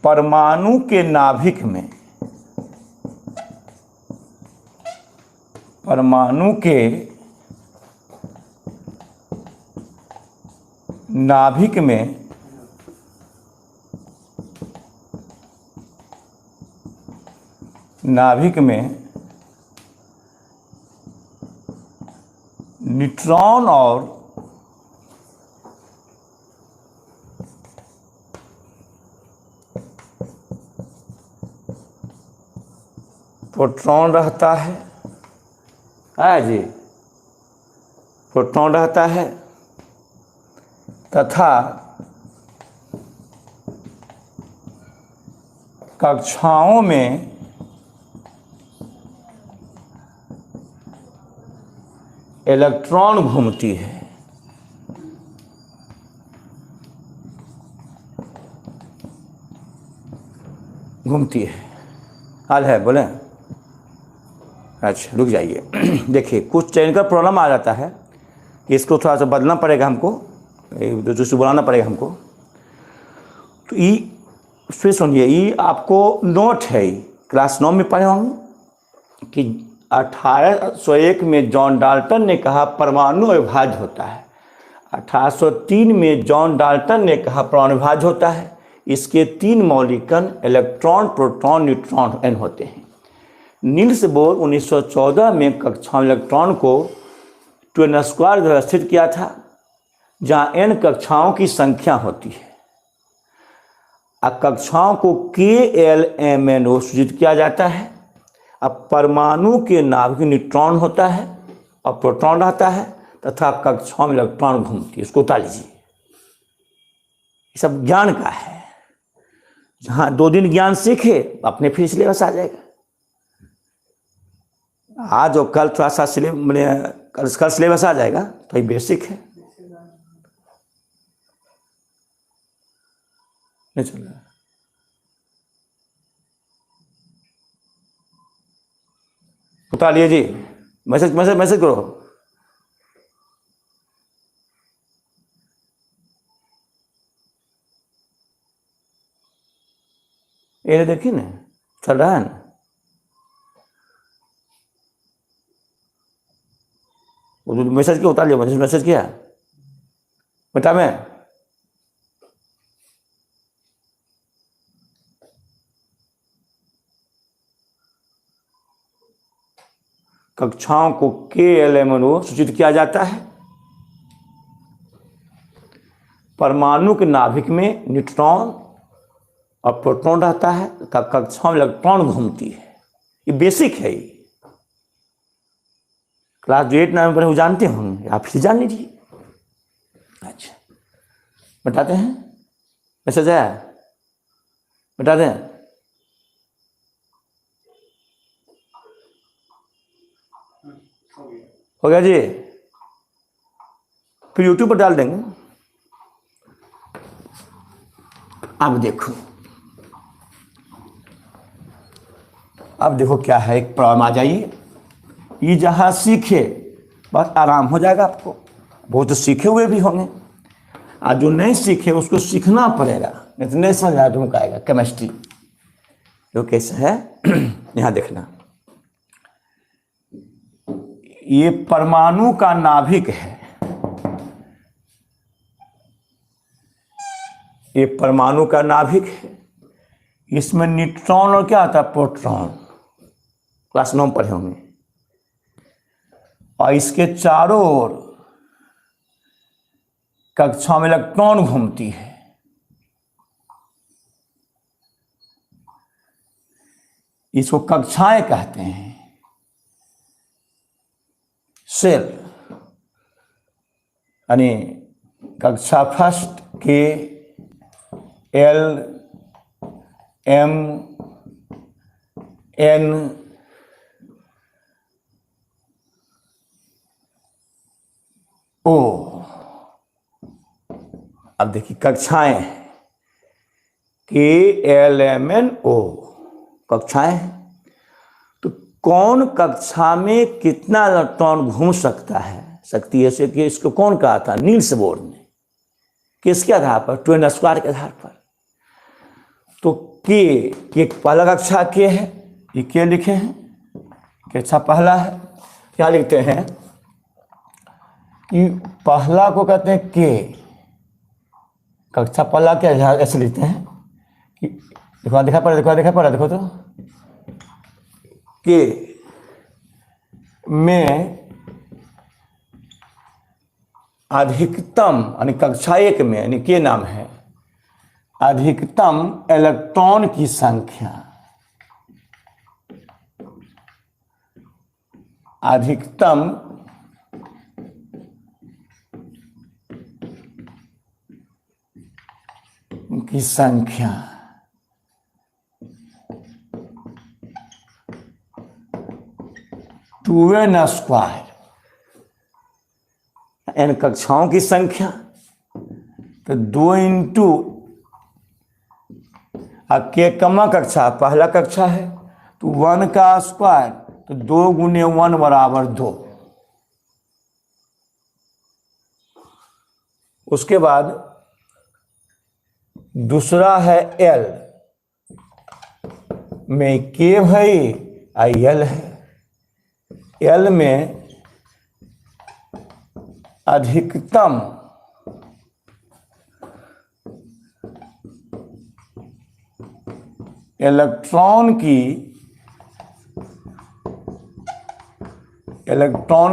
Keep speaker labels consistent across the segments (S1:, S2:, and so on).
S1: परमाणु के नाभिक में, परमाणु के नाभिक में न्यूट्रॉन और प्रोटॉन रहता है। जी, प्रोटॉन रहता है तथा कक्षाओं में इलेक्ट्रॉन घूमती है। हाल है, बोले? अच्छा रुक जाइए। देखिए कुछ टेक्निकल प्रॉब्लम आ जाता है, इसको थोड़ा सा बदलना पड़ेगा हमको, दूसरी बुलाना पड़ेगा हमको। तो ई फिर सुनिए, ई आपको नोट है, क्लास 9 में पढ़े होंगे कि 1801 में जॉन डाल्टन ने कहा परमाणु अविभाज्य होता है। 1803 में जॉन डाल्टन ने कहा परमाणु अविभाज्य होता है। इसके 3 मौलिक कण इलेक्ट्रॉन, प्रोटॉन, न्यूट्रॉन एन होते हैं। नील्स बोर 1914 में कक्षाओं इलेक्ट्रॉन को 2n² व्यवस्थित किया था, जहाँ n कक्षाओं की संख्या होती है। अब कक्षाओं को KLMNO सूचित किया जाता है। अब परमाणु के नाभिक में न्यूट्रॉन होता है और प्रोटॉन रहता है तथा कक्षाओं में इलेक्ट्रॉन घूमती है। इसको उतार लीजिए, ये सब ज्ञान का है। जहाँ 2 दिन ज्ञान सीखे अपने फिर सिलेबस आ जाएगा। आज और कल थोड़ा सा कल सिलेबस आ जाएगा, तो ये बेसिक है। नहीं चल रहा, उतार लिए जी। मैसेज करो। ये देखिए ना, चल रहा है ना। मैसेज क्यों उतार लिया? मैसेज किया बेटा मैं। कक्षाओं को KLMNO सूचित किया जाता है। परमाणु के नाभिक में न्यूट्रॉन और प्रोटॉन रहता है, कक्षाओं में इलेक्ट्रॉन घूमती है। ये बेसिक है। क्लास 8 9 में वो जानते होंगे, आप फिर जान लीजिए। अच्छा बताते हैं, मैसेज आया, बताते हैं। हो गया जी, फिर YouTube पर डाल देंगे। अब देखो क्या है, एक प्रॉब्लम आ जाइए। ये जहाँ सीखे बस आराम हो जाएगा आपको। बहुत सीखे हुए भी होंगे, आज जो नहीं सीखे उसको सीखना पड़ेगा, नहीं तो नहीं समझ आया तुमको आएगा। केमिस्ट्री जो कैसे है यहाँ देखना। ये परमाणु का नाभिक है, ये परमाणु का नाभिक है। इसमें न्यूट्रॉन और क्या आता है, प्रोटॉन, क्लास 9 पढ़े होंगे। और इसके चारों ओर कक्षा में इलेक्ट्रॉन घूमती है। इसको कक्षाएं कहते हैं, सेल। यानी कक्षा फर्स्ट के LMNO, अब देखिए कक्षाएं KLMNO कक्षाएं हैं। तो कौन कक्षा में कितना इलेक्ट्रॉन घूम सकता है, सकती है से कि इसको कौन कहा था, नील्स बोर ने। किसके आधार पर, 2n² के आधार पर। तो के, ये पहला कक्षा के है, ये के लिखे हैं, कक्षा पहला है। क्या लिखते हैं कि पहला को कहते हैं के, कक्षा पहला क्या है, ऐसे लिखते हैं कि देखो देखा पड़ा देखो तो के में अधिकतम, यानी कक्षा 1 में, यानी के नाम है, अधिकतम इलेक्ट्रॉन की संख्या, अधिकतम की संख्या, 2n स्क्वायर, n कक्षाओं की संख्या, तो 2 इंटू के कमा कक्षा, पहला कक्षा है तो 1 का स्क्वायर, तो 2 गुने 1 बराबर 2। उसके बाद दूसरा है L में के भाई IL है, L में अधिकतम इलेक्ट्रॉन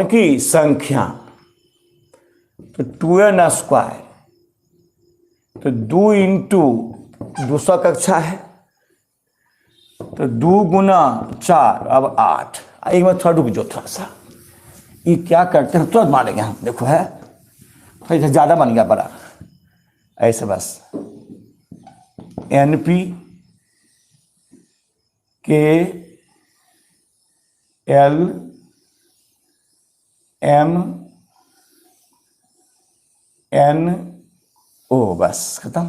S1: की संख्या, तो 2n स्क्वायर, तो 2 इंटू दूसरा कक्षा है तो 2 गुना 4, अब 8। एक बार थोड़ा रुक जो, थोड़ा सा ये क्या करते हैं तुरंत मारेंगे हम, देखो है थोड़ा ज़्यादा बन गया बड़ा, ऐसे बस NP के L M N O, बस खत्म।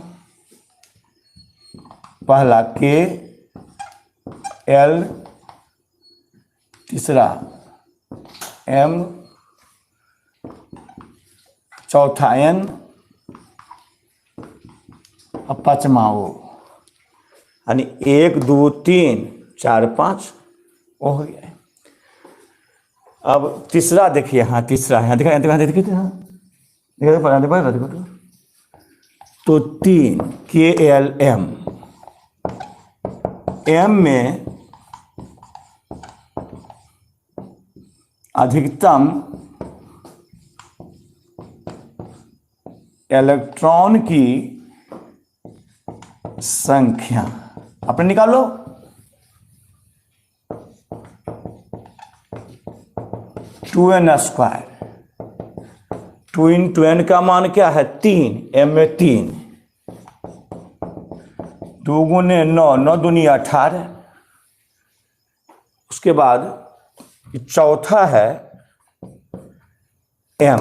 S1: पहला के L, तीसरा M, चौथा N और पांचवा O, यानी 1 2 3 4 5 वो हो गया। अब तीसरा देखिए, यहाँ तीसरा है, देखिए देखिए देखो तो 3 के L M, M में अधिकतम इलेक्ट्रॉन की संख्या, अपने निकालो, two n square, 2 into n का मान क्या है 3, m में 3, 2 गुने 9, 9 दूनी 18। उसके बाद चौथा है m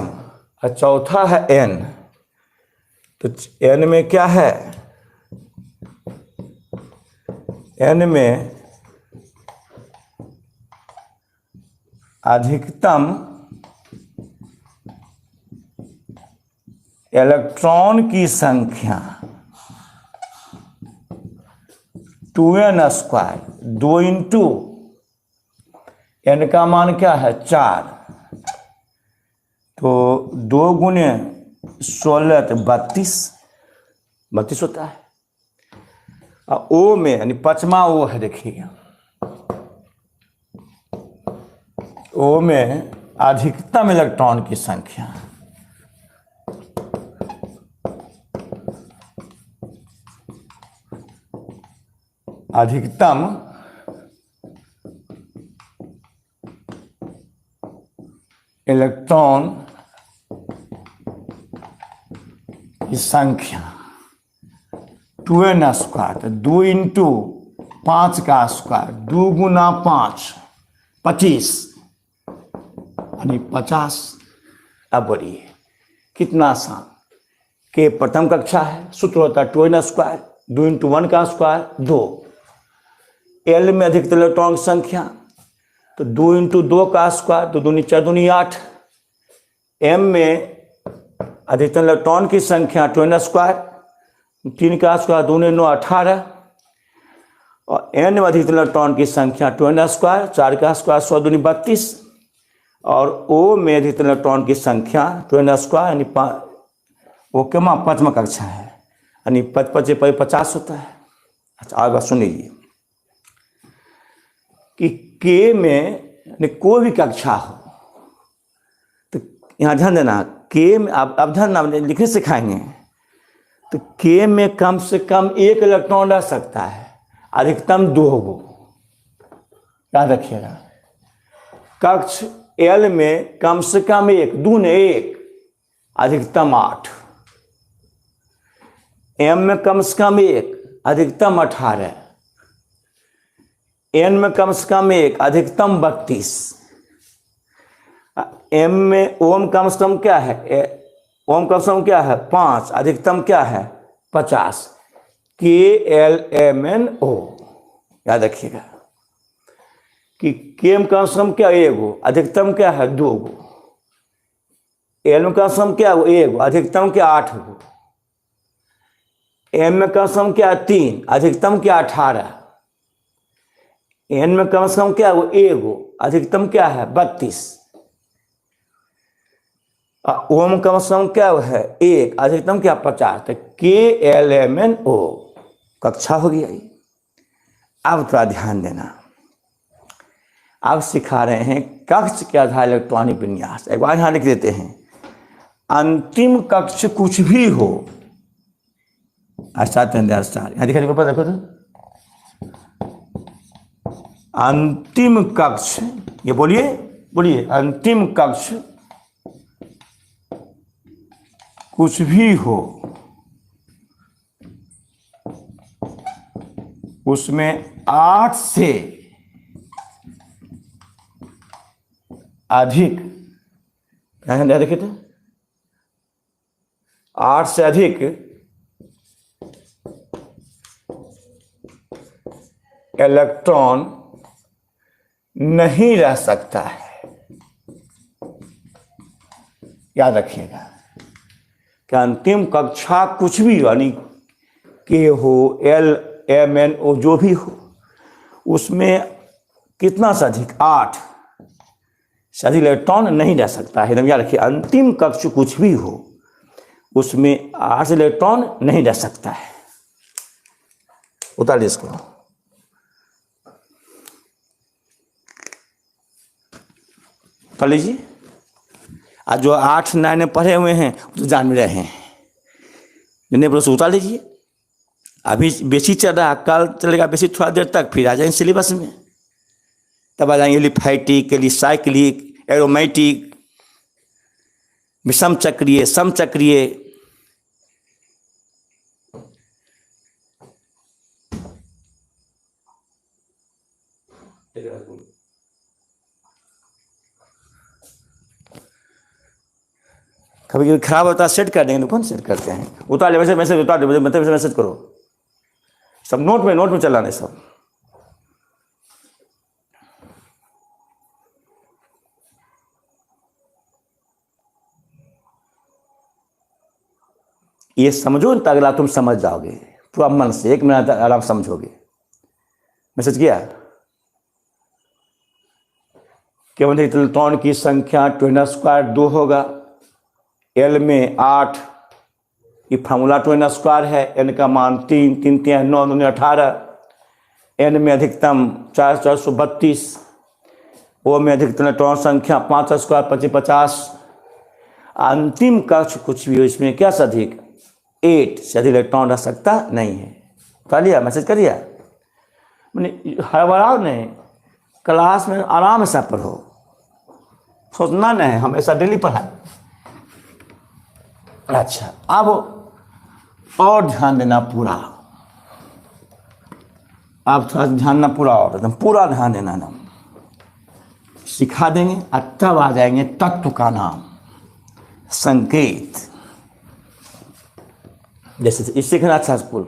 S1: और चौथा है n, तो n में क्या है, n में अधिकतम इलेक्ट्रॉन की संख्या 2n स्क्वायर, 2 इंटू n का मान क्या है 4, तो 2 गुने 16 तो 32 होता है। और O में यानी पांचवा O है, देखिए O में अधिकतम इलेक्ट्रॉन की संख्या, अधिकतम इलेक्ट्रॉन की संख्या 2n स्क्वायर, तो 2 इंटू 5 का स्क्वायर, 2 गुना 5 25, यानी 50। अब बोलिए कितना आसान, के प्रथम कक्षा है, सूत्र होता है 2n स्क्वायर, 2 इंटू 1 का स्क्वायर 2, L में अधिकतम इलेक्ट्रॉन की संख्या, तो 2 इंटू 2 का स्क्वायर, तो 2 4 दूनी 8, M में अधिकतम इलेक्ट्रॉन की संख्या 2n स्क्वायर, 3 का स्क्वायर 2 9 18, और n में अधिकतम इलेक्ट्रॉन की संख्या 2n², 4 का स्क्वायर 100 दूनी 32, और O में अधिकतम इलेक्ट्रॉन की संख्या 2n² यानी वो क्या पाँचवा कक्षा है, यानी 50 होता है। अच्छा आगे बात सुन लीजिए कि K में कोई भी कक्षा हो, तो यहाँ ध्यान देना, K में अब ध्यान लिखने सिखाएंगे, तो K में कम से कम 1 इलेक्ट्रॉन रह सकता है, अधिकतम 2 गो, याद रखिएगा। कक्ष L में कम से कम 1, 2 ने 1, अधिकतम 8। M में कम से कम 1, अधिकतम 18। N में कम से कम 1, अधिकतम 32। M में ओम कम से कम क्या है, ओम कम से कम क्या है 5, अधिकतम क्या है 50। KLMNO, याद रखिएगा कि K में कम से कम क्या 1 गो, अधिकतम क्या है 2 गो। L में कम से कम क्या 1 गो, अधिकतम क्या 8 गो। M में कम से कम क्या 3, अधिकतम क्या 18। N में कम से कम क्या 1 गो, अधिकतम क्या है 32। O में कम से कम क्या है 1, अधिकतम क्या 50। तो KLMNO कक्षा हो गई। अब थोड़ा ध्यान देना, अब सिखा रहे हैं कक्ष के आधार इलेक्ट्रॉनिक विन्यास। एक बार यहाँ लिख देते हैं, अंतिम कक्ष कुछ भी हो, यहाँ दिखा देखो देखो तो, अंतिम कक्ष, ये बोलिए बोलिए, अंतिम कक्ष कुछ भी हो, उसमें 8 से अधिक, देखे थे 8 से अधिक इलेक्ट्रॉन नहीं रह सकता है। याद रखिएगा कि अंतिम कक्षा कुछ भी, यानी K हो, L, M, N, O जो भी हो, उसमें कितना से अधिक 8 से अधिक इलेक्ट्रॉन नहीं रह सकता है। याद रखिए, अंतिम कक्ष कुछ भी हो, उसमें 8 से इलेक्ट्रॉन नहीं रह सकता है। उतार इसको। कर लीजिए, आज जो 8, 9 पढ़े हुए हैं तो जान में रहे हैं, जिन्हें बोलो से उतार लीजिए। अभी बेसिक चल रहा है, कल चलेगा बेसिक थोड़ा देर तक, फिर आ जाएंगे सिलेबस में। तब आ जाएंगे लिफाइटिक, एलिसाइक्लिक, एरोमेटिक, विषम चक्रीय, समचक्रीय। कभी कभी खराब होता है, सेट कर देंगे, तो कौन सेट करते हैं। उतार ले, वैसे मैसेज उतार दे, मतलब मैसेज करो, सब नोट में चलाने सब। ये समझो तो अगला तुम समझ जाओगे पूरा मन से, 1 मिनट आराम समझोगे। मैसेज किया, केवल इलेक्ट्रॉन की संख्या 2n² 2 होगा। L में 8, ये फार्मूला 2n² है। N का मान 3, 3 3 9 9 18। N में अधिकतम 432। O में अधिकतम इलेक्ट्रॉन संख्या 5 स्क्वायर 25 50। अंतिम कक्ष कुछ भी हो, इसमें क्या से अधिक 8 से अधिक इलेक्ट्रॉन रह सकता नहीं है। कर लिया, मैसेज कर लिया। मैंने हड़बड़ाओ नहीं, क्लास में आराम से पढ़ो, सोचना नहीं, हमेशा डेली पढ़ाए। अच्छा, अब और ध्यान देना पूरा, आप थोड़ा ध्यान ना पूरा, और एकदम पूरा ध्यान देना ना, सिखा देंगे। और तब आ जाएंगे तत्व का नाम, संकेत। जैसे इस सीखना अच्छा स्कूल,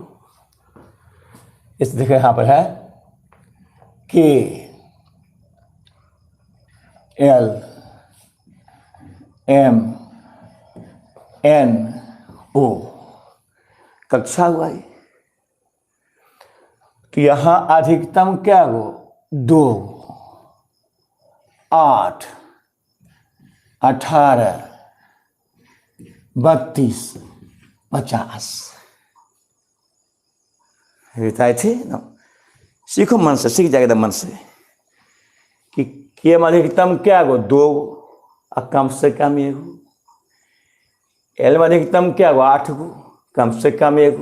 S1: इस देखे यहां पर है K L M N O, कक्षा हुआ है। तो यहाँ अधिकतम क्या गो 2, 8, 18, 32, 50 बताए थे ना। सीखो मन से, सीख जाएगा मन से कि केम अधिकतम क्या गो 2 और कम से कम 1, एल में अधिकतम क्या गो 8 गो कम से कम 1,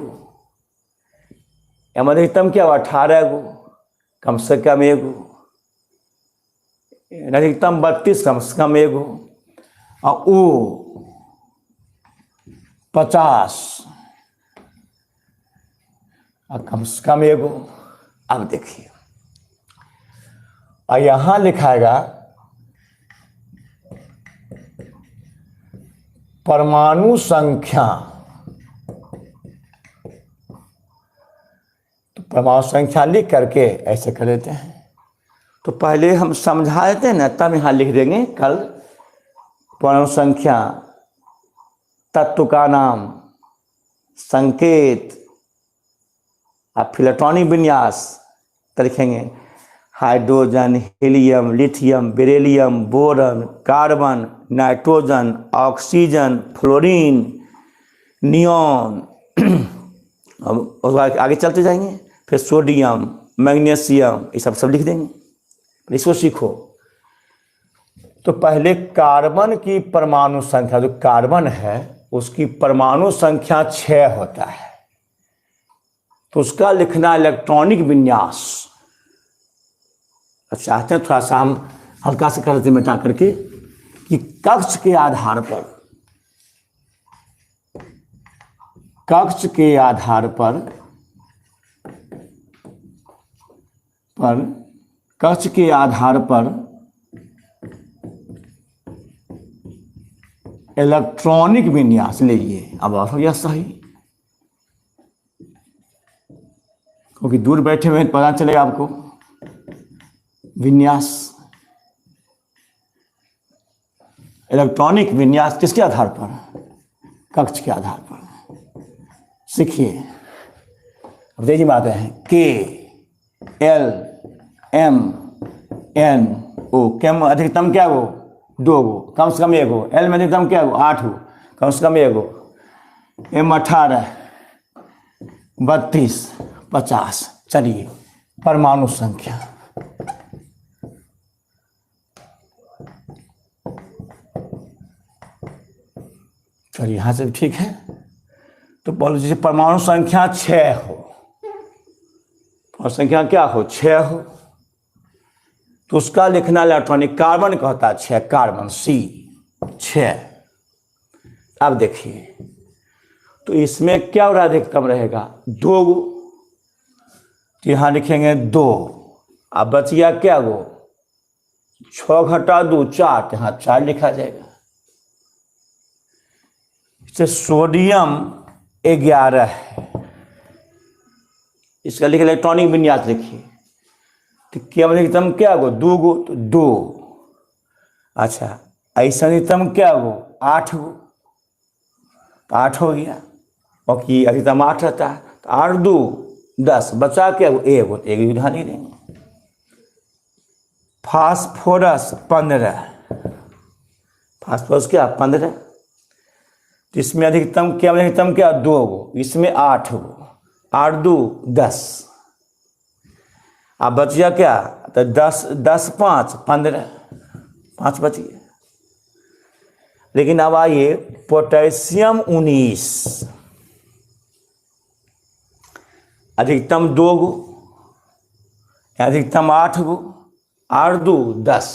S1: एम अधिकतम क्या गो 18 गो कम से कम 1, अधिकतम 32 कम से कम 1, और ओ 50 और कम से कम 1। अब देखिए, और यहां लिखाएगा परमाणु संख्या। तो परमाणु संख्या लिख करके ऐसे कर देते हैं। तो पहले हम समझा देते हैं ना, तब यहां लिख देंगे कल परमाणु संख्या, तत्व का नाम, संकेत और फिर इलेक्ट्रॉनिक विन्यास तो लिखेंगे hydrogen, helium, lithium, beryllium, boron, carbon, nitrogen, oxygen, fluorine, neon. अब आगे चलते जाएंगे, फिर सोडियम, मैग्नीशियम, ये सब लिख देंगे। इसको सीखो। तो पहले कार्बन की परमाणु संख्या, जो कार्बन है उसकी परमाणु संख्या 6 होता है, तो उसका लिखना इलेक्ट्रॉनिक विन्यास। चाहते हैं थोड़ा सा हम हल्का से कर देते मिटा करके कि कक्ष के आधार पर, कक्ष के आधार पर कक्ष के आधार पर इलेक्ट्रॉनिक विन्यास लीजिए। अब हो गया सही, क्योंकि दूर बैठे हुए पता चलेगा आपको। विन्यास, इलेक्ट्रॉनिक विन्यास किसके आधार पर? कक्ष के आधार पर। सीखिए, अब देखिए बात है के, एल, एम, एन, ओ। केम अधिकतम क्या हो 2 गो कम से कम 1 गो। एल में अधिकतम क्या हो 8 गो कम से कम 1 गो। एम 18, 32, 50। चलिए परमाणु संख्या, चलिए यहां से ठीक है। तो बोलो जैसे परमाणु संख्या 6 हो, और संख्या क्या हो 6 हो, तो उसका लिखना इलेक्ट्रॉनिक, कार्बन का होता है 6, कार्बन C 6। अब देखिए, तो इसमें क्या और अधिकतम रहेगा 2 गो, तो यहां लिखेंगे 2। अब बच गया क्या गो 6 घटा 2 4, यहां 4 लिखा जाएगा। इसे सोडियम 11 है, इसका लिखे इलेक्ट्रॉनिक विन्यास लिखिए। तो क्या अधिकतम क्या गो 2 गो, तो 2। अच्छा, ऐसा अधिकतम क्या गो 8 गो, तो 8 हो गया। और कि अधिकतम 8 रहता है, तो 8 2 10, बचा क्या गो 1 गो, 1 भी ध्यान नहीं देंगे। फास्फोरस 15, फास्फोरस क्या 15, तो इसमें अधिकतम क्या 2 गो, इसमें 8 गो, 8 2 10। अब बच गया क्या, तो 10 10 5 15, 5 बच गया। लेकिन अब आइए पोटेशियम 19, अधिकतम 2 गो, अधिकतम 8 गो, 8 2 10,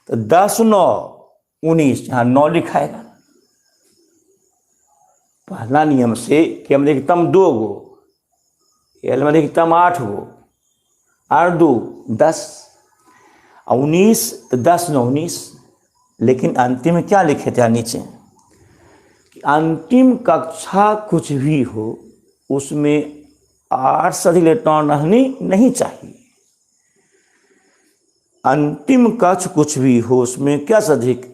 S1: तो 10 9 19, यहाँ 9 लिखाएगा। पहला नियम से कि हम अधिकतम 2 गो, एल में अधिकतम 8 गो, 8 2 10, और 19, तो 10 9 19। लेकिन अंतिम में क्या लिखे थे नीचे कि अंतिम कक्षा कुछ भी हो उसमें 8 से अधिक इलेक्ट्रॉन रहनी नहीं चाहिए। अंतिम कक्ष कुछ भी हो उसमें क्या से अधिक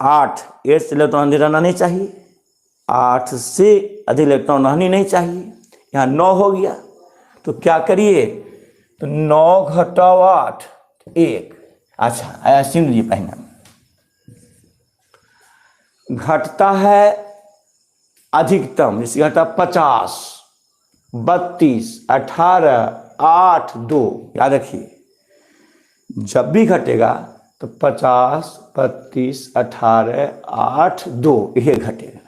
S1: 8 इलेक्ट्रॉन रहना नहीं चाहिए, 8 से अधिक इलेक्ट्रॉन रहनी नहीं चाहिए। यहाँ 9 हो गया, तो क्या करिए, तो 9 घटाओ 8 1। अच्छा आया, सुन लीजिए पहले, घटता है अधिकतम, जैसे घटा 50, 32, 18, 8, 2। याद रखिए, जब भी घटेगा तो 50, 32, 18, 8, 2 ये घटेगा।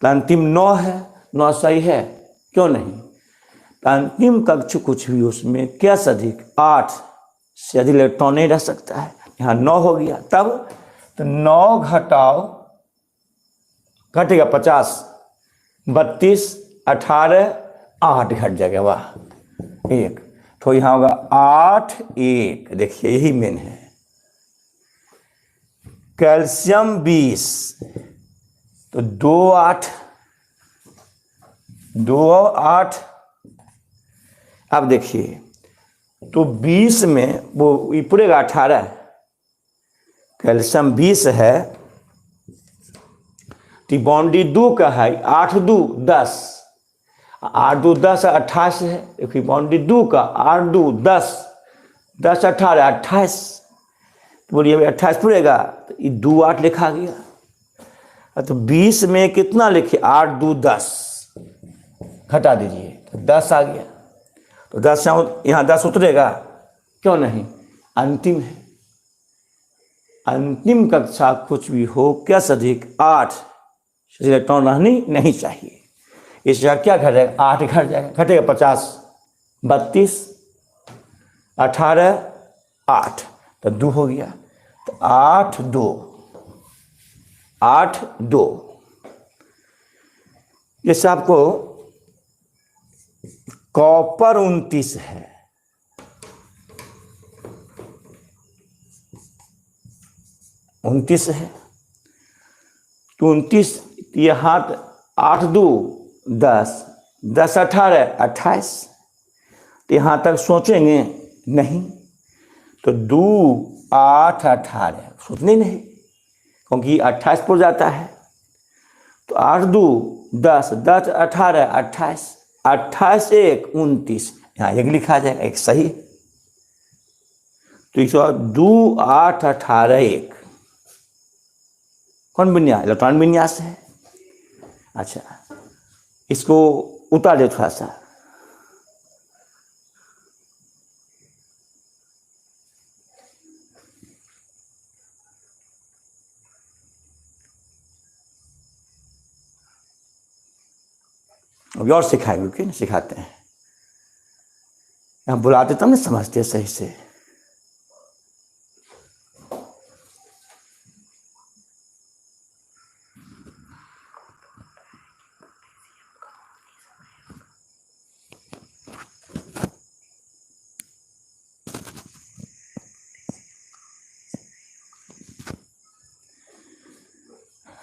S1: तो अंतिम 9 है, 9 सही है, क्यों नहीं। तो अंतिम कक्ष कुछ भी उसमें क्या से अधिक, 8 से अधिक इलेक्ट्रॉन नहीं रह सकता है। यहाँ 9 हो गया, तब तो 9 घटाओ, घटेगा 50, 32, 18, 8 घट जाएगा, वाह 1। तो यहाँ होगा 8 1। देखिए यही मेन है। कैल्शियम 20, तो 2 8, 2 8। अब देखिए, तो 20 में वो पूरेगा 18, कैल्शियम 20 है, बॉन्डी 2 का है, 8 2 10, 8 2 10 28 है। देखिए बॉन्डी 2 का, 8 2 10, 10 18 28, बोलिए 28 पूरेगा, तो ये 2 8 लिखा गया। तो 20 में कितना लिखे, 8 2 10, घटा दीजिए तो 10 आ गया। तो 10 यहाँ 10 उतरेगा, क्यों नहीं, अंतिम है। अंतिम कक्षा कुछ भी हो, क्या से अधिक 8 इलेक्ट्रॉन रहनी नहीं चाहिए। इस जगह क्या घट जाएगा, 8 घट जाएगा, घटेगा 50, 32, 18, 8, तो 2 हो गया। तो 8 2, 8 2। जैसे आपको कॉपर 29 है, तो 29 यहाँ 8 2 10, 10 18 28, तो यहाँ तक सोचेंगे नहीं, तो 2 8 18 सोचने नहीं, क्योंकि 28 पर जाता है। तो 8 2 10, 10 18 28, 28 1 29, यहाँ 1 लिखा जाएगा, 1 सही। तो इस 2 8 18 1 कौन विन्यास, इलेक्ट्रॉन विन्यास है। अच्छा इसको उतार दे थोड़ा सा, अभी और सिखाएंगे, क्यों नहीं सिखाते हैं, यहाँ बुलाते तब नहीं समझते सही से।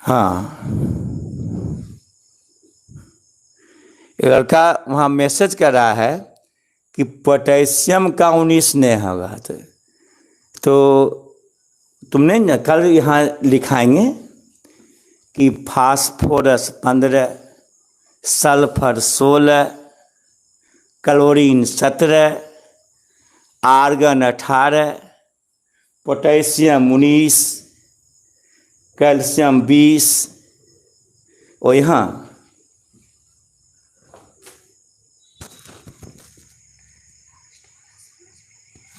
S1: हाँ, एक लड़का वहाँ मैसेज कर रहा है कि पोटेशियम का 19 नहीं होगा, तो तुमने न कल यहाँ लिखाएंगे कि phosphorus 15, sulphur 16, chlorine 17, argon 18, potassium 19, calcium 20, और यहाँ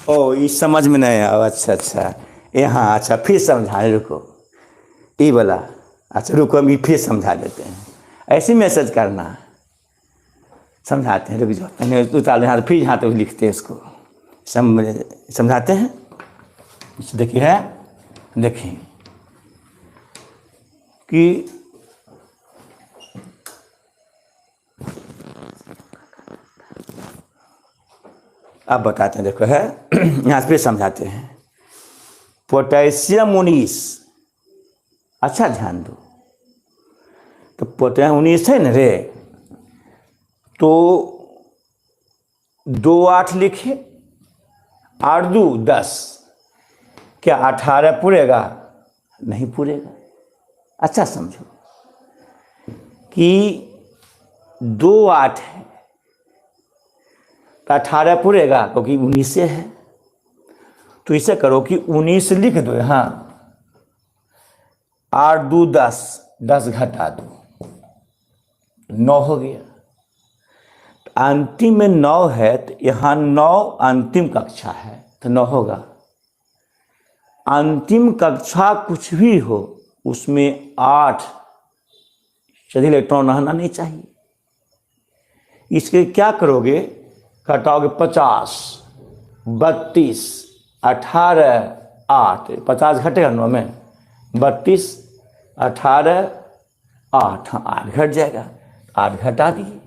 S1: ओ ये समझ में नहीं आया। अच्छा अच्छा, यहाँ अच्छा फिर समझा, रुको ये वाला, अच्छा रुको हम फिर समझा देते हैं। ऐसे मैसेज करना, समझाते हैं, रुक जाओ पहले उतार यहाँ, फिर यहाँ तो लिखते हैं इसको, समझाते हैं। देखिए है, देखिए कि अब बताते हैं, देखो है यहाँ पे समझाते हैं। पोटेशियम 19, अच्छा ध्यान दो, तो पोटेशियम 19 है ना रे, तो 2 8 लिखे, 8 2 10, क्या 18 पूरेगा, नहीं पूरेगा। अच्छा समझो कि 2 8 है, तो 18 पूरेगा क्योंकि 19 से है। तो इसे करो कि 19 लिख दो यहाँ, 8 2 10, 10 घटा दो, 9 हो गया। अंतिम में 9 है तो यहाँ 9 अंतिम कक्षा है तो 9 होगा। अंतिम कक्षा कुछ भी हो उसमें 8 से अधिक इलेक्ट्रॉन रहना नहीं चाहिए। इसके क्या करोगे, घटाओगे 50, 32, 18, 8, 50 घटेगा 9 में, 32, 18, 8, 8 घट जाएगा, 8 घटा दिए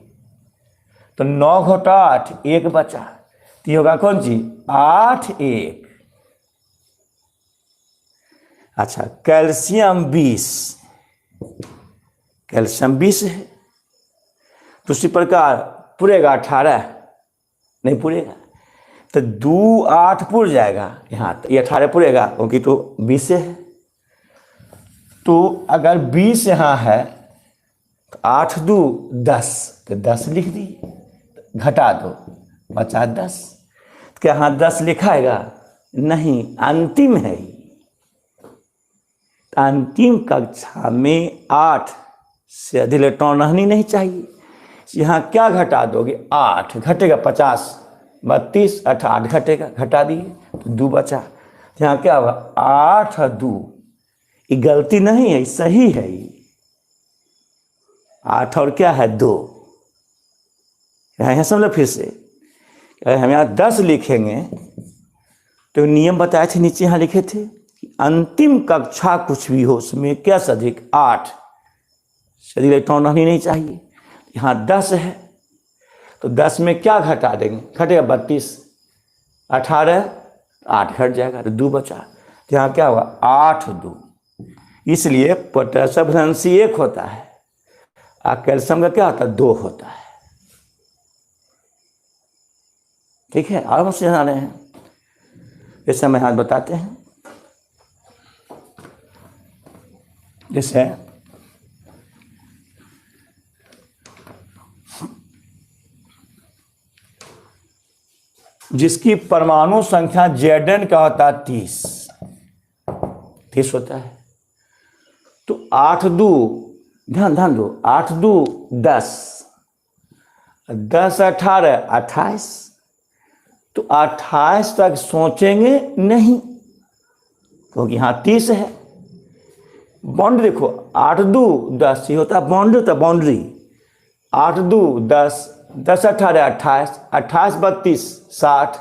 S1: तो 9 घटा 8, 1 बचा। तो ये होगा कौन सी, 8 1। अच्छा, कैल्शियम 20, कैल्शियम 20 है। दूसरी प्रकार पूरेगा 18, नहीं पूरेगा तो 2 8 पुर जाएगा यहाँ, तो ये 18 पूरेगा क्योंकि तो 20 से है। तो अगर 20 यहाँ है तो 8 2 10, तो 10 लिख दिए, घटा दो, बचा 10। क्या यहाँ 10 लिखाएगा, नहीं, अंतिम है। अंतिम कक्षा में 8 से अधिक इलेक्ट्रॉन रहनी नहीं चाहिए। यहाँ क्या घटा दोगे, 8 घटेगा 50, 32, 8 घटेगा, घटा दिए तो 2 बचा। यहाँ क्या होगा, 8 और 2, ये गलती नहीं है, सही है। ये 8 और क्या है, 2। यहाँ समझ लो फिर से, हम यहाँ 10 लिखेंगे तो नियम बताए थे नीचे, यहाँ लिखे थे कि अंतिम कक्षा कुछ भी हो उसमें क्या से अधिक 8 से अधिक इलेक्ट्रॉन रहनी नहीं चाहिए। यहाँ 10 है तो 10 में क्या घटा देंगे, घटेगा 32, 18, 8 घट जाएगा तो 2 बचा। तो यहाँ क्या होगा, 8 2। इसलिए पोटेशियम वैलेंसी 1 होता है और कैल्शियम का क्या होता है, 2 होता है। ठीक है, और हम समझा रहे हैं, इस समय हाथ बताते हैं। जैसे जिसकी परमाणु संख्या Zn का होता है 30 होता है, तो 8 2, ध्यान दो, 8 2 10, 10 18 28, तो 28 तक सोचेंगे नहीं क्योंकि यहाँ 30 है। बाउंड्री देखो, 8 2 10 ये होता है बाउंड्री, होता है बाउंड्री। 8 2 10, 10 18 28, 28 32 60,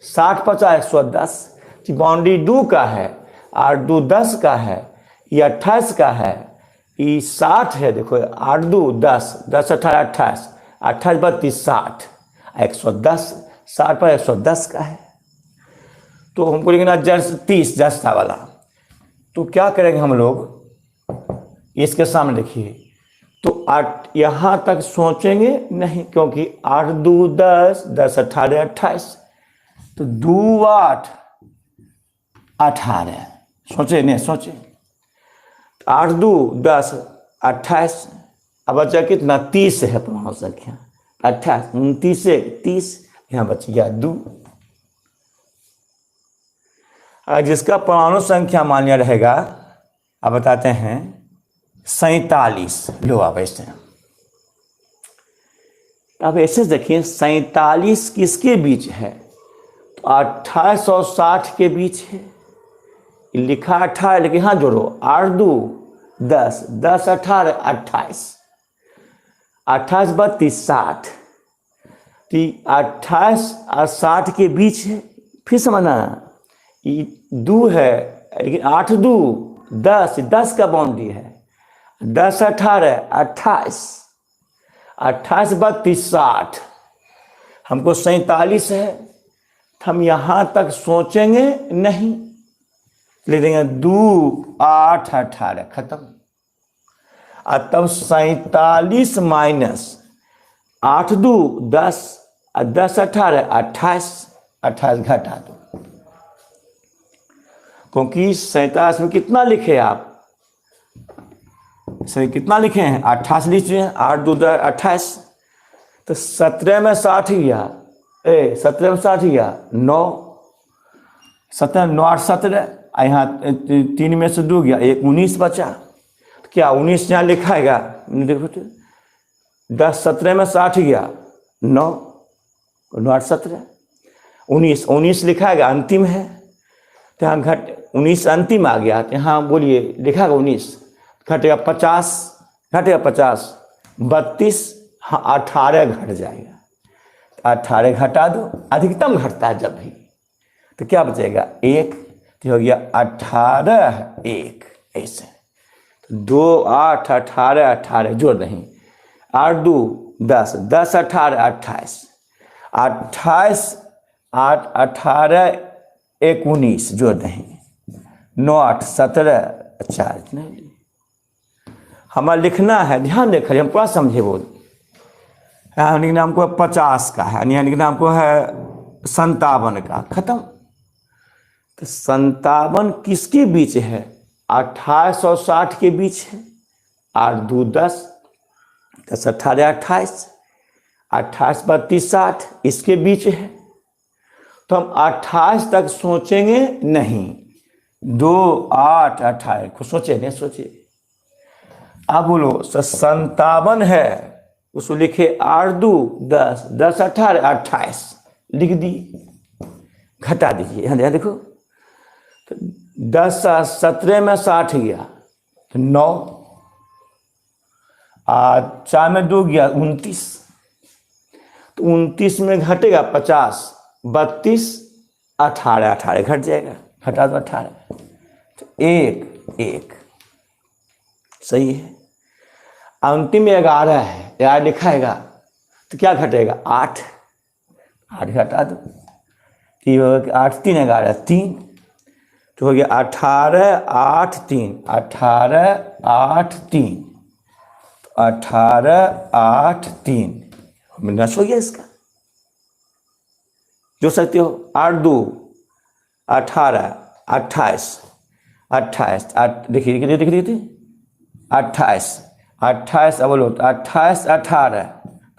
S1: 60 50 110। तो बाउंड्री 2 का है, 8 2 10 का है, ये 28 का है, ये 60 है। देखो 8 2 10, 10 18 28, 28 32 60, 110, 60 पर 110 का है। तो हमको लिखना 30 जस्ता वाला। तो क्या करेंगे हम लोग, इसके सामने देखिए, तो 8 यहाँ तक सोचेंगे नहीं क्योंकि 8 2 10, 10 18 28, तो 2 8 18, सोचे नहीं सोचे, 8 2 10 28, अब बचा कितना, 30 है परमाणु संख्या, 28 29 से 30, यहाँ बच गया 2। जिसका परमाणु संख्या मान्य रहेगा, अब बताते हैं 47। लो आप ऐसे, अब ऐसे देखिए 47 किसके बीच है, तो 28 और 60 के बीच है। लिखा 18 लेकिन यहाँ जोड़ो, 8 2 10, 10 18 28, 28 32 60, तो 28 और 60 के बीच है। फिर समझना, ये 2 है लेकिन 8 2 10, 10 का बाउंड्री है, 10 18 28, 28 32 60, हमको 47 है, हम यहाँ तक सोचेंगे नहीं, लिख देंगे 2 8 18, खत्म। और तब 47 माइनस 8 2 10, 10 18 28, 28 घटा दो, क्योंकि 47 में कितना लिखे आप, सही कितना लिखे हैं, 28 लिखे हैं, 8 2 10 28, तो 17 में 60 गया, 17 में 60 गया 9, 17 9 8 17, यहाँ 3 में से 2 गया 1 19 बचा। तो क्या 19 यहाँ लिखाएगा? देखो तो 10 17 में 60 गया 9 9 8 17 19 19 लिखाएगा, अंतिम है तो यहाँ घट 19 अंतिम आ गया तो यहाँ बोलिए लिखाएगा 19, घटेगा 50, घटेगा 50 32, हाँ 18 घट जाएगा। 18 घटा दो, अधिकतम घटता है जब भी, तो क्या बचेगा 1, तो हो गया 18 1 ऐसे। तो 2 8 18 18 जोड़ नहीं, 8 2 10 10 18 28 28 8 18 1 19 जोड़ नहीं, 9 8 17 4 नहीं। हमारा लिखना है, ध्यान देख हम पूरा समझे बोल। यानी नाम को 50 का है, यानी नाम को है 57 का, खत्म। तो 57 किसके बीच है? 28 और 60 के बीच है। 8 2 10 10 18 28 28 32 60 इसके बीच है। तो हम 28 तक सोचेंगे नहीं, 2 8 18 को सोचे नहीं, सोचे। अब बोलो 57 है, उसको लिखे 8 2 10 10 18 28 लिख दी, घटा दीजिए। यहाँ देखो तो 10 17 में 60 गया तो 9, 4 में 2 गया 29, तो 29 में घटेगा 50 32 18 18 घट जाएगा, घटा दो 18, तो 1 1 सही है। अंतिम 11 है, 11 लिखाएगा तो क्या घटेगा 8 8 घटा दो, तो ये होगा 8 3 11 3, तो हो गया 18 8 3 18 8 3, तो 18 8 3 नश हो गया इसका, जो सकते हो 8 2 18 28 28 देखिए देखिए देखिए देखिए 28 28 अब बोलो 28 18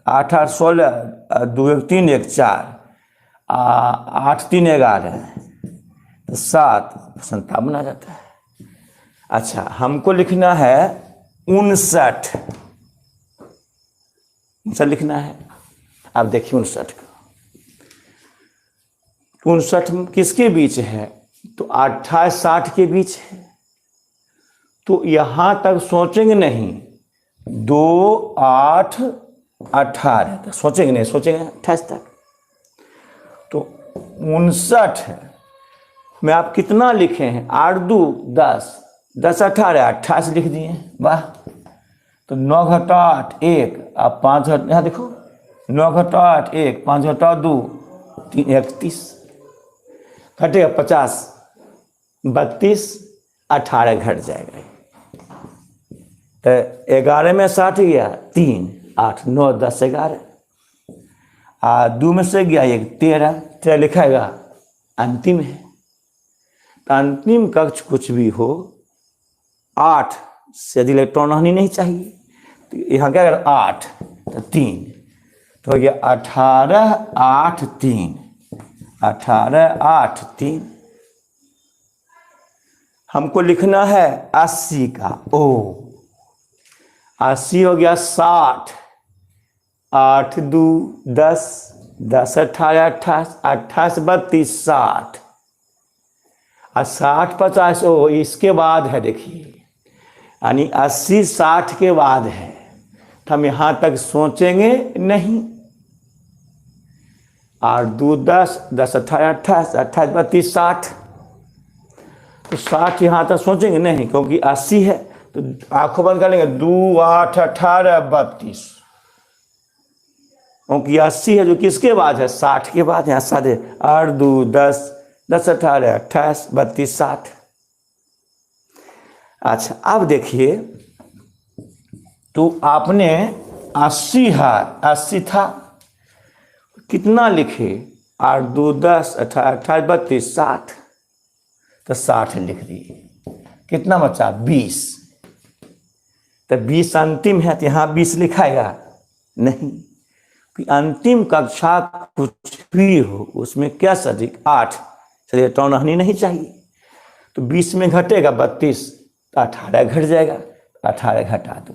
S1: 8 8 16 2 1 3 1 4 8 3 11 तो 7 57 आ जाता है। अच्छा हमको लिखना है 59 लिखना है। अब देखिए 59 का, 59 किसके बीच है? तो 28 60 के बीच है। तो यहां तक सोचेंगे नहीं, 2 8 18 तक सोचेंगे नहीं, सोचेंगे 28 तक। तो 59 में आप कितना लिखे हैं? 8 2 10 10 18 28 लिख दिए, वाह। तो 9 घटा 8 1, आप 5 घटा, यहाँ देखो 9 घटा 8 1 5 घटा 2 3 31, घटेगा 50 32 18 घट जाएगा। तो 11 में 60 गया 3 8 9 10 11, 2 में से गया 1 13 13 लिखाएगा, अंतिम है। तो अंतिम कक्ष कुछ भी हो 8 से अधिक इलेक्ट्रॉन रहनी नहीं चाहिए। तो यहाँ क्या अगर 8 तो 3, तो हो गया 18 8 3 18 8 3। हमको लिखना है 80 का, ओ 80 हो गया 60 8 2 10 10 18 28 28 32 60 और 60 50 ओ इसके बाद है, देखिए यानी 80 60 के बाद है। तो हम यहाँ तक सोचेंगे नहीं, 8 2 10 10 18 28 28 32 60, तो 60 यहाँ तक सोचेंगे नहीं क्योंकि 80 है। तो आंखों बंद कर लेंगे, 2 8 18 32, क्योंकि 80 है जो किसके बाद है? 60 के बाद है। 8 2 10 10 18 28 32 60। अच्छा अब देखिए, तो आपने 80 था, कितना लिखे? 8 2 10 18 28 32 60, तो 60 लिख दिए। कितना बचा? 20। तो 20 अंतिम है, तो यहाँ 20 लिखाएगा नहीं, कि अंतिम कक्षा कुछ भी हो उसमें क्या सदिक 8 चलिए टर्न रहनी नहीं चाहिए। तो 20 में घटेगा 32 तो 18 घट जाएगा, 18 घटा दो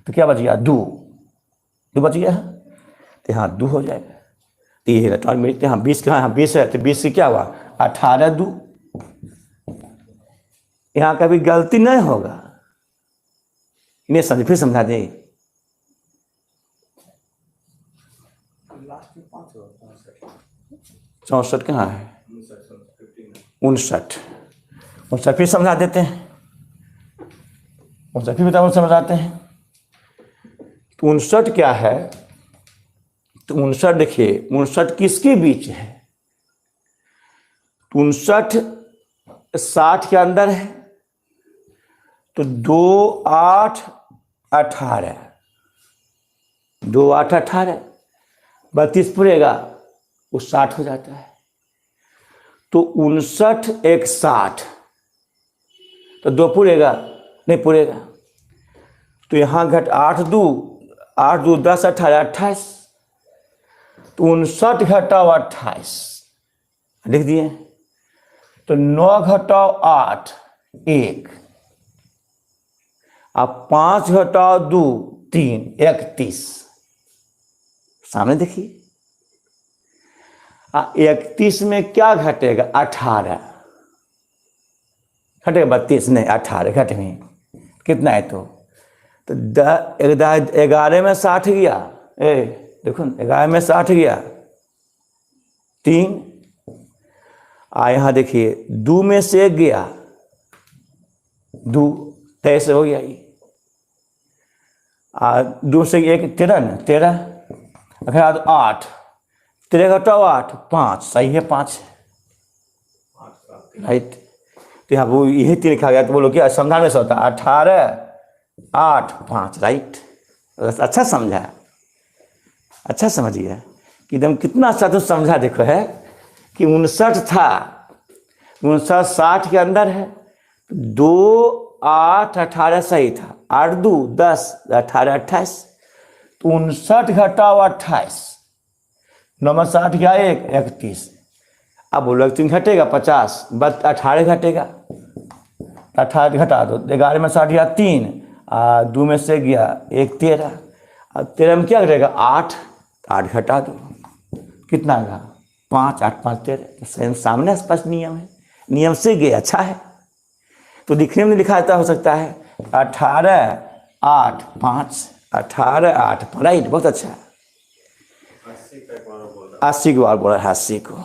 S1: तो क्या बच गया 2 बच गया, तो यहाँ 2 हो जाएगा। तो ये इलेक्ट्रॉन मिलते हैं 20 का, यहाँ 20 है तो 20 से क्या हुआ 18 2। यहाँ कभी गलती नहीं होगा, इन्हें समझ फिर समझा दें। 64 कहाँ है 59 फिर समझा देते हैं, 59 फिर बताओ समझाते हैं। तो 59 क्या है, तो 59 देखिए 59 किसके बीच है, 59 60 के अंदर है तो 2 8 18 2 8 18 32 पूरेगा वो 60 हो जाता है। तो 59 1 60 तो 2 पूरेगा नहीं पूरेगा, तो यहाँ घट 8 2 10 18 28 तो 59 घटाओ 28 लिख दिए। तो 9 घटाओ 8 1 अब 5 घटाओ 2 3 31 सामने देखिए। 31 में क्या घटेगा 18 घटेगा 32 नहीं 18 घटेंगे कितना है तो 11 में 60 गया, देखो 11 में 60 गया 3 यहाँ देखिए 2 में से 1 गया 2 23 हो गया ये 2 से 1 13 ना 13 अगर 8 13 घटाओ 8 5 सही है 5 राइट। तो यहाँ वो यही 3 लिखा गया तो बोलो क्या संधान में से होता 18 8 5 राइट। अच्छा समझा, अच्छा समझिए कि एकदम कितना अच्छा तो समझा। देखो है कि 59 था 59 60 के अंदर है 2 8 18 सही था 8 2 10 18 28 तो 59 घटाओ 28 9 में 60 गया 1 31 अब बोलो 3 घटेगा 50 18 घटेगा 18 घटा दो 11 में 60 गया 3 2 में से गया 1 13 अब 13 में क्या घटेगा 8 घटा दो कितना आएगा 5 8 5 13 तो सामने स्पष्ट नियम है, नियम से गए अच्छा है। तो दिखने में लिखा हो सकता है 18 8 5 18 8 राइट बहुत अच्छा है। 80 को और बोला 80 को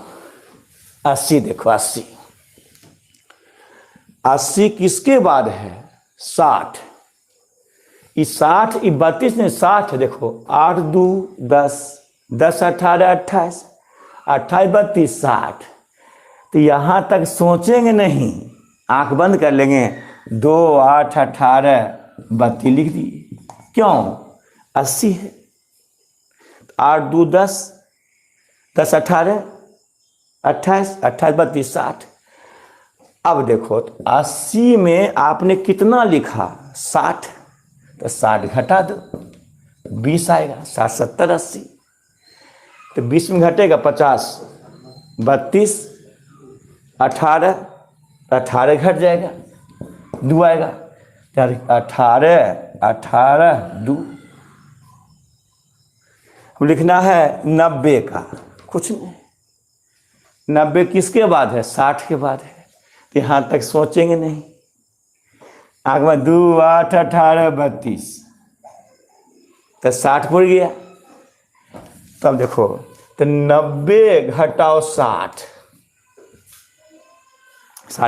S1: 80 देखो 80 किसके बाद है 60 इस 60 32 ने 60 देखो 8 2 10 10 18 28 28 32 60 तो यहाँ तक सोचेंगे नहीं आंख बंद कर लेंगे 2 8 18 32 लिख दिए क्यों 80 है 8 2 10 10 18 28 28 32 60। अब देखो तो 80 में आपने कितना लिखा 60 तो 60 घटा दो 20 आएगा 60 70 80 तो 20 में घटेगा 50 32 18 18 घट जाएगा 2 आएगा 18 18 2 लिखना है 90 का कुछ नहीं 90 किसके बाद है 60 के बाद है तो यहाँ तक सोचेंगे नहीं आगे में 2 8 18 32 तो 60 पड़ गया। तब देखो तो 90 घटाओ 60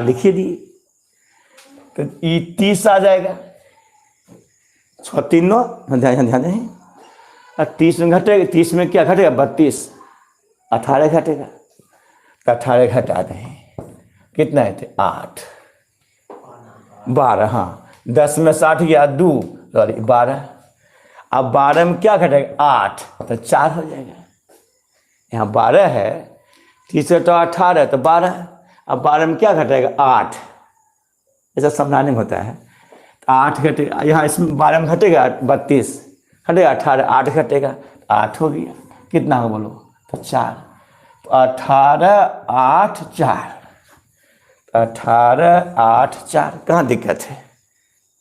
S1: लिखिए दिए तो ये 30 आ जाएगा 6 3 9 ध्यान दें 30 में घटेगा 30 में क्या घटेगा 32 18 घटेगा तो 18 घटा दें कितना है 8 12 हाँ 10 में 60 गया 2 सॉरी 12 अब 12 में क्या घटेगा 8 तो 4 हो जाएगा। यहाँ 12 है 30 तो 18 तो 12 अब 12 में क्या घटेगा 8 ऐसा समझाने में होता है तो 8 घटेगा यहाँ इसमें 12 में घटेगा 32 घटेगा 18 8 घटेगा 8 हो गया। कितना होगा बोलो? तो 4। तो 18 8 4, 18 8 4, कहाँ दिक्कत है?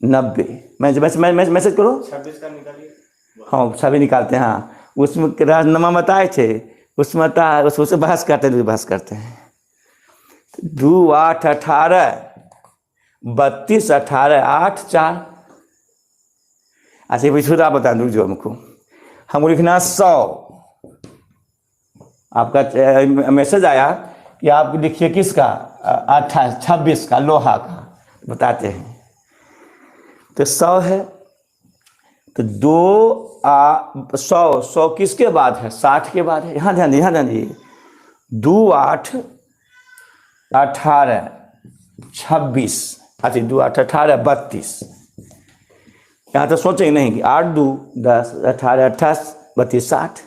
S1: 90। मैसेज करो।
S2: 26 का निकालिए।
S1: हाँ सभी निकालते हैं। हाँ उसमें राजनामा बताए थे, उसमें उससे बहस करते हैं, बहस करते हैं। 2 8 18 32 18 8 4। अच्छा ये फिर आप बता दूँ जो हमको लिखना 100। आपका मैसेज आया कि आप लिखिए किसका? 26 का, लोहा का, बताते हैं। तो 100 है, तो 100 किसके बाद है? 60 के बाद है। यहाँ ध्यान दीजिए 2 8 18 26, अच्छा 2 8 18 32। यहाँ तो सोचेंगे नहीं कि 8 2 10 18 28 32 60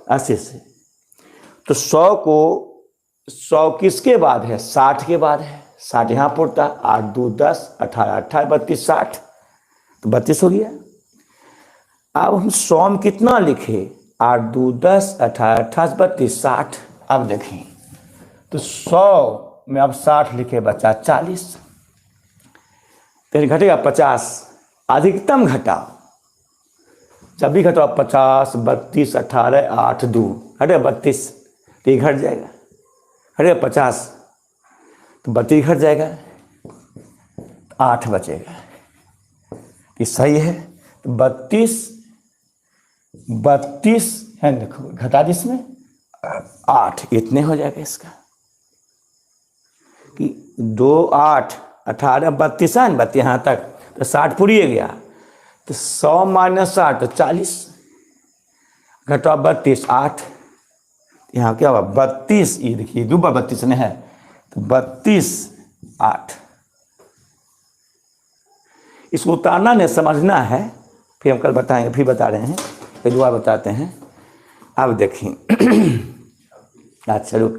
S1: 80 से। तो 100 किसके बाद है? 60 के बाद है। 60 यहाँ पड़ता, 8 2 10 18 28 32 60, तो 32 हो गया। अब हम 100 में कितना लिखे? 8 2 10 18 28 32 60। अब देखें तो 100 में अब 60 लिखे बचा 40, तो घटेगा 50। अधिकतम घटाओ, जब भी घटाओ 50 32 18 8 2 घटेगा 32, तो ये घट जाएगा, घटेगा 50, तो 32 घट जाएगा, 8 बचेगा। ये सही है। तो 32 है, देखो घटा दी इसमें 8, इतने हो जाएगा इसका कि 2 8 18 32 है, 32 यहाँ तक, तो 60 पूरी गया। तो 100 माइनस 60 तो 40, घटाओ 32 8, यहाँ क्या हुआ? 32, ये देखिए 2 बार 32 नहीं है, तो 32 8। इसको उतारना नहीं, समझना है, फिर हम कल बताएंगे, फिर बता रहे हैं, फिर दुआ बताते हैं। अब देखिए अच्छा रुक,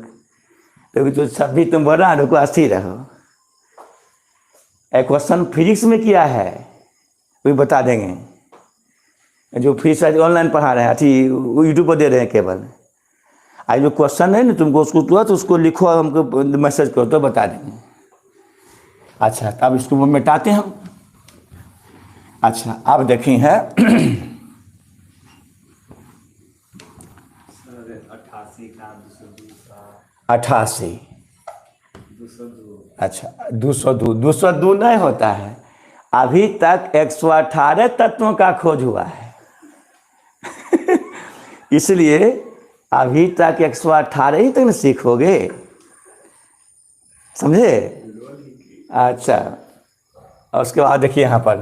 S1: तो 26 तुम बोल रहा रुको, 80 रहो। एक क्वेश्चन फिजिक्स में किया है, वही बता देंगे, जो फिजिक्स ऑनलाइन पढ़ा रहे हैं, अथी यूट्यूब पर दे रहे हैं केवल। आज जो क्वेश्चन है ना, तुमको उसको तुरंत उसको लिखो, हमको मैसेज करो तो बता देंगे। अच्छा तब इसको मिटाते हैं हम। अच्छा अब देखें है 88, अच्छा 202 नहीं होता है। अभी तक 118 तत्वों का खोज हुआ है इसलिए अभी तक 118 ही तक सीखोगे, समझे? अच्छा और उसके बाद देखिए यहाँ पर,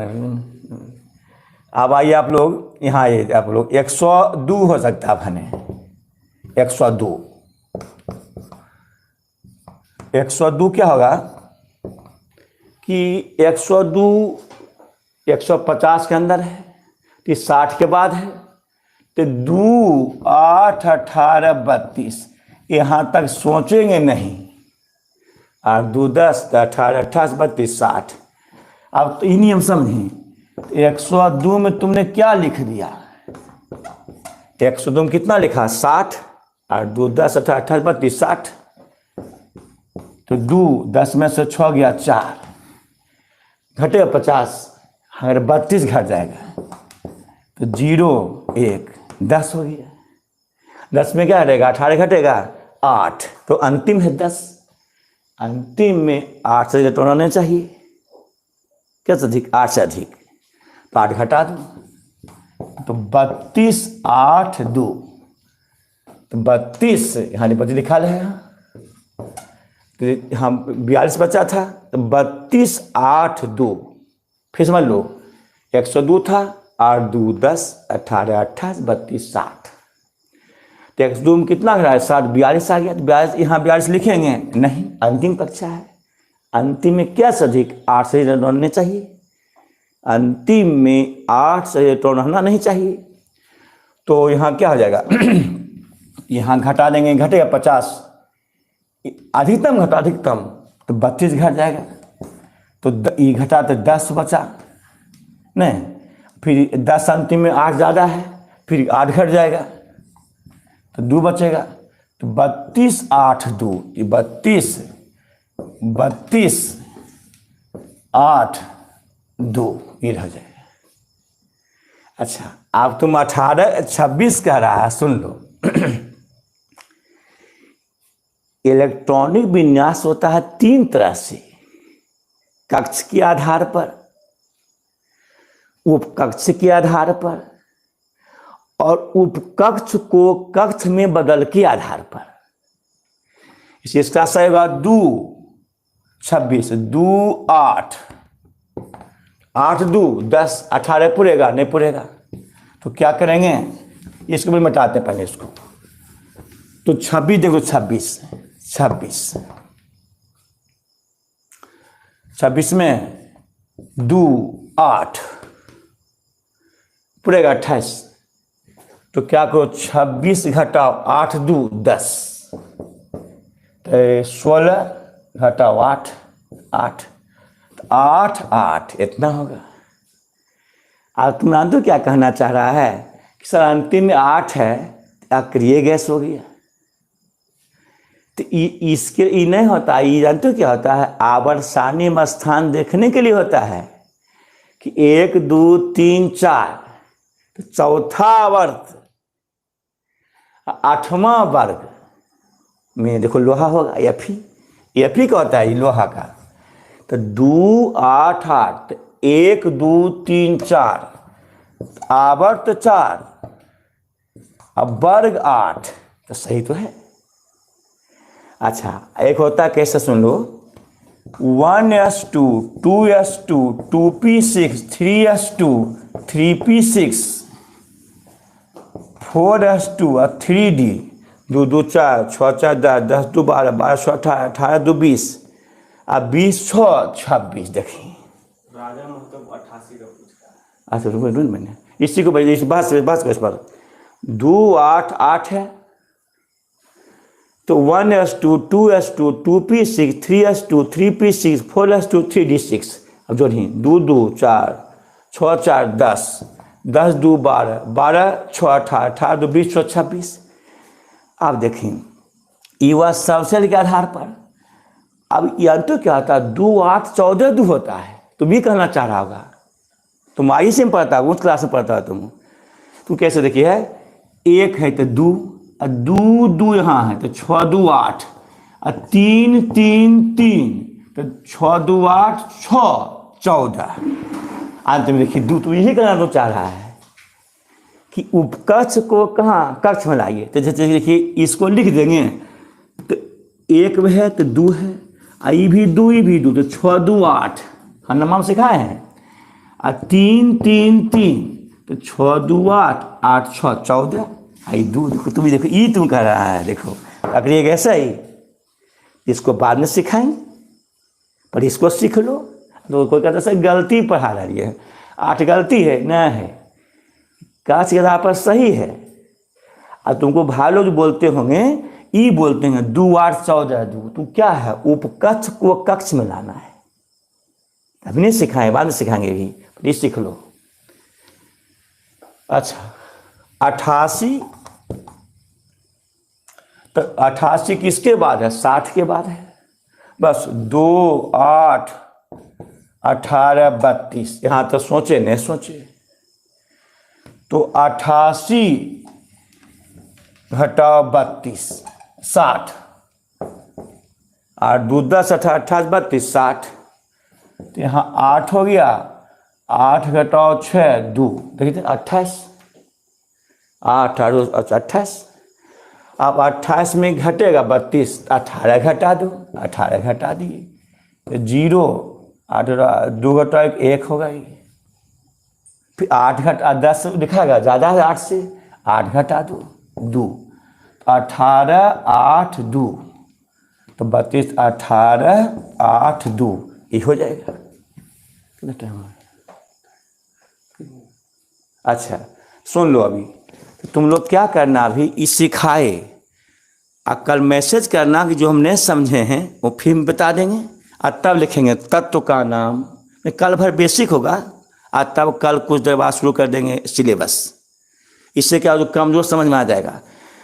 S1: अब आइए आप लोग यहाँ आइए, आप लोग 102 हो सकता है भने 102 क्या होगा कि 102 150 के अंदर है, तो 60 के बाद है, तो 2 8 18 32 यहाँ तक सोचेंगे नहीं, 8 2 10 18 28 32 60। अब तो इन्हीं हम समझें, 102 में तुमने क्या लिख दिया? 102 में कितना लिखा? 60, 8 2 10 18 28 32 60, तो 2 10 में से 6 गया 4, घटेगा 50, अगर 32 घट जाएगा तो 0 1 10 हो गया। 10 में क्या घटेगा? 18 घटेगा 8, तो अंतिम है 10। अंतिम में 8 से घटाना नहीं चाहिए, क्या से अधिक? 8 से अधिक, तो 8 घटा दो, तो 32 8 2, तो 32 यहाँ 32 लिखा है, तो हम 42 बचा था, तो 32 8 2, फिर समझ लो 102 था, 8 2 10 18 28 32 60, तो 102 में कितना घटा है? 60, 42 आ गया, तो 42 यहाँ 42 लिखेंगे नहीं, अंतिम कक्षा है, अंतिम में क्या से अधिक? 8 से रहने चाहिए, अंतिम में 8 से रहना नहीं चाहिए, तो यहाँ क्या हो जाएगा यहाँ घटा देंगे, घटेगा 50, अधिकतम घटा अधिकतम, तो 32 घट जाएगा, तो ये घटा तो 10 बचा नहीं, फिर 10 अंतिम में 8 ज़्यादा है, फिर 8 घट जाएगा तो 2 बचेगा, तो 32 8 2, 32 8 2 ये रह जाएगा। अच्छा, अब तुम 18 26 कह रहा है, सुन लो। इलेक्ट्रॉनिक विन्यास होता है 3 तरह से, कक्ष के आधार पर, उपकक्ष के आधार पर, और उपकक्ष को कक्ष में बदल के आधार पर। इसका सही होगा 2 26 2 8 8 2 10 18 पूरेगा नहीं पूरेगा, तो क्या करेंगे, इसको भी मिटाते पहले इसको। तो 26 देखो 26 में 2 8 पूरेगा 28, तो क्या करो 26 घटाओ 8 2 10, तो 16 घटाओ 8 8, तो 8 8 इतना होगा। अब तुम जानते हो क्या कहना चाह रहा है कि सर अंतिम में 8 है, अक्रिय गैस हो गया। तो इसके ये नहीं होता, ये जानते हो क्या होता है, आवर्त सारणी में स्थान देखने के लिए होता है कि 1 2 3 4, तो चौथा आवर्त 8वां वर्ग में देखो लोहा होगा, एफी का होता है लोहा का। तो 2 8 8 1 2 3 4 आवर्त 4 अब वर्ग 8, तो सही तो है। अच्छा, एक होता है कैसे, सुन लो, 1s2 2s2 2p6 3s2 3p6 4s2 और 3d 2 2 4 6 4 10 10 2 12 12 6 18 18 2 20 अब 20 6 26। देखिए
S2: राजा महतो 88 का पूछा।
S1: अच्छा रुको मैंने इसी को इस बात को इस पर 2 8 8 है, तो 1s2 2s2 2p6 3s2 3p6 4s2 3d6। अब जोड़िए 2 2 4 6 4 10 10 2 12 12 6 18 18 2 20 6 26। अब देखिए ये वह सबसेट के आधार पर। अब यह तो क्या होता है, 2 8 14 2 होता है, तुम भी कहना चाह रहा होगा, तुम आई से पढ़ता हो, उस क्लास में पढ़ता हो तुम कैसे देखिए है, 1 है तो 2 और 2 2 यहाँ है तो 6 2 8 और 3 3 3 तो 6 2 8 6 14। अंत में देखिए 2, तो यही कहना तो चाह रहा है कि उपकक्ष को कहाँ कक्ष में लाइए। तो जैसे देखिए इसको लिख देंगे, तो 1 में है तो 2 है, ये भी 2 ये भी 2, तो 6 2 8 हम नमाम सिखाए हैं, और 3 3 3 तो 6 2 8 8 6 14। आई 2 देखो, तुम देखो ये तुम कह रहा है, देखो अगर ये कैसा ही, इसको बाद में सिखाएंगे, पर इसको सीख लो। तो कोई कहता सर गलती पढ़ा रही है, 8 गलती है ना, है काश के आधार पर सही है। और तुमको भाई लोग जो बोलते होंगे, ये बोलते हैं 2 8 14 2, तो क्या है, उपकक्ष को कक्ष में लाना है। अभी नहीं सिखाएं, बाद में सिखाएंगे भी, ये सीख लो। अच्छा 88, तो 88 किसके बाद है, 60 के बाद है। बस 2 8 18 32, यहाँ तो सोचे नहीं सोचे, तो 88 घटाओ 32 60, और 2 10 18 28 32 60, तो यहाँ 8 हो गया, 8 घटाओ 6 2, देखिए 28 8 और 28। अब 28 में घटेगा 32, 18 घटा दो, 18 घटा दिए, तो 0 8 2 घटा 1 होगा ये, फिर 8 घटा 10 दिखाएगा, ज़्यादा है 8 से, 8 घटा दो 2, 18 8 2, तो 32 18 8 2 ये हो जाएगा। कितना टाइम है? अच्छा सुन लो, अभी तुम लोग क्या करना, अभी इस सिखाए और कल मैसेज करना कि जो हम नहीं समझे हैं वो फिर बता देंगे, और तब लिखेंगे तत्व का नाम। कल भर बेसिक होगा और तब कल कुछ देर बाद शुरू कर देंगे सिलेबस। इससे क्या जो कमजोर समझ में आ जाएगा।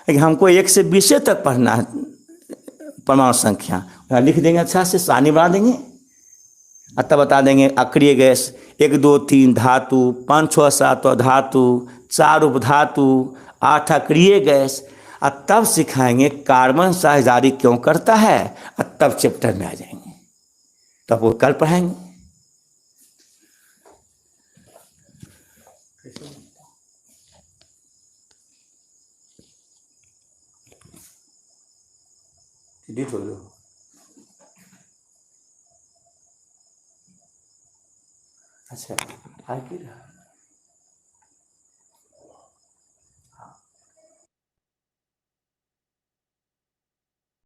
S1: लेकिन हमको 1 से 20 तक पढ़ना है परमाणु संख्या, लिख देंगे अच्छा से, सारणी बना देंगे और तब बता देंगे अक्रिय गैस 1 2 3 धातु, 5 6 7 धातु, 4 उपधातु, 8 अक्रिय गैस, और तब सिखाएंगे कार्बन साझेदारी क्यों करता है, और तब चैप्टर में आ जाएंगे, तब वो कल पढ़ाएंगे। डिलीट हो लो। अच्छा, आगे रहा।